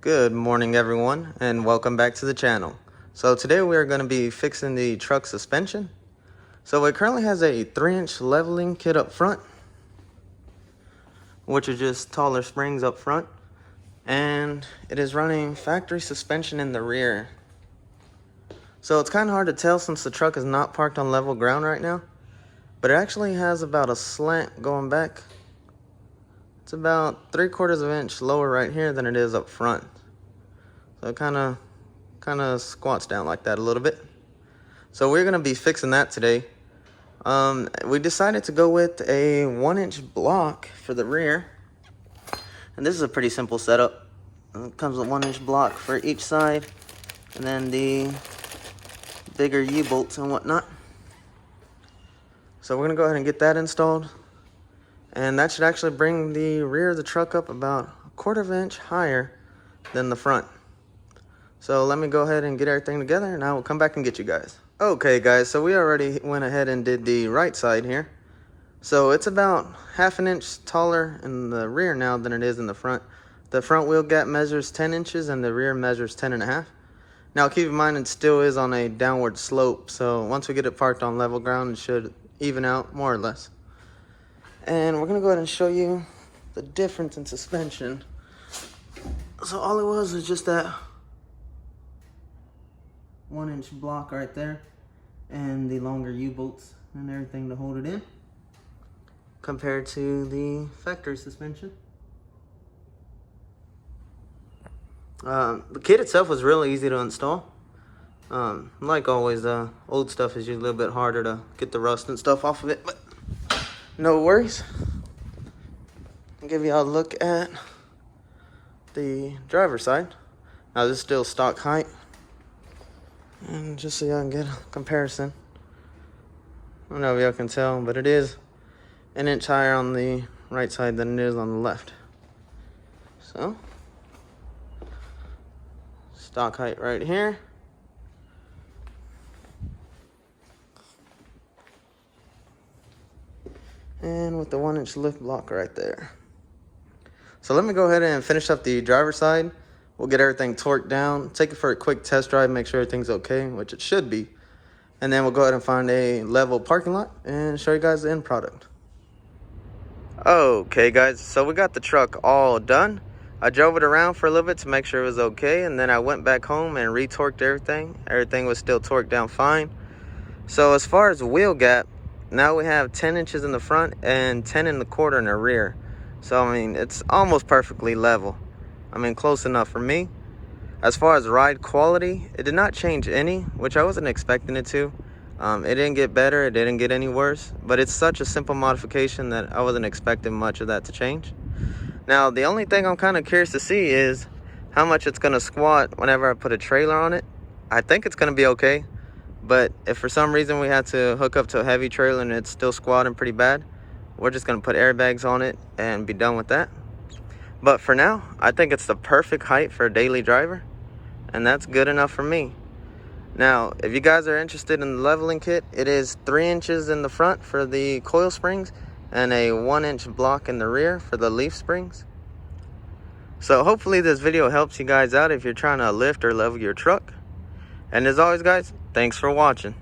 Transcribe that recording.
Good morning everyone, and welcome back to the channel. So today we are going to be fixing the truck suspension. So it currently has a 3-inch leveling kit up front, which is just taller springs up front, and it is running factory suspension in the rear. So it's kind of hard to tell since the truck is not parked on level ground right now, but it actually has about a slant going back. It's about 3/4 of an inch lower right here than it is up front. So it kind of squats down like that a little bit. So we're gonna be fixing that today. We decided to go with a 1-inch block for the rear, and this is a pretty simple setup. It comes with 1-inch block for each side, and then the bigger U-bolts and whatnot. So we're gonna go ahead and get that installed, and that should actually bring the rear of the truck up about 1/4 of an inch higher than the front. So let me go ahead and get everything together, and I will come back and get you guys. Okay guys, so we already went ahead and did the right side here. So it's about 1/2 inch taller in the rear now than it is in the front. The front wheel gap measures 10 inches and the rear measures 10.5. Now keep in mind it still is on a downward slope, so once we get it parked on level ground, it should even out more or less. And we're gonna go ahead and show you the difference in suspension. So all it was is just that 1-inch block right there and the longer U-bolts and everything to hold it in compared to the factory suspension. The kit itself was really easy to install. Like always, the old stuff is usually a little bit harder to get the rust and stuff off of it, but no worries. I'll give you a look at the driver's side. Now this is still stock height, and just so y'all can get a comparison. I don't know if y'all can tell, but it is 1 inch higher on the right side than it is on the left. So stock height right here. And with the 1-inch lift block right there. So let me go ahead and finish up the driver's side. We'll get everything torqued down, take it for a quick test drive, make sure everything's okay, which it should be. And then we'll go ahead and find a level parking lot and show you guys the end product. Okay guys, so we got the truck all done. I drove it around for a little bit to make sure it was okay, and then I went back home and re-torqued everything. Everything was still torqued down fine. So as far as wheel gap, now we have 10 inches in the front and 10.25 in the rear. So I mean, it's almost perfectly level. I mean, close enough for me. As far as ride quality, it did not change any, which I wasn't expecting it to. It didn't get better, it didn't get any worse, but it's such a simple modification that I wasn't expecting much of that to change. Now, the only thing I'm kind of curious to see is how much it's going to squat whenever I put a trailer on it. I think it's going to be okay, but if for some reason we had to hook up to a heavy trailer and it's still squatting pretty bad, we're just going to put airbags on it and be done with that. But for now, I think it's the perfect height for a daily driver, and that's good enough for me. Now, if you guys are interested in the leveling kit, it is 3 inches in the front for the coil springs and a 1-inch block in the rear for the leaf springs. So hopefully this video helps you guys out if you're trying to lift or level your truck. And as always guys, thanks for watching.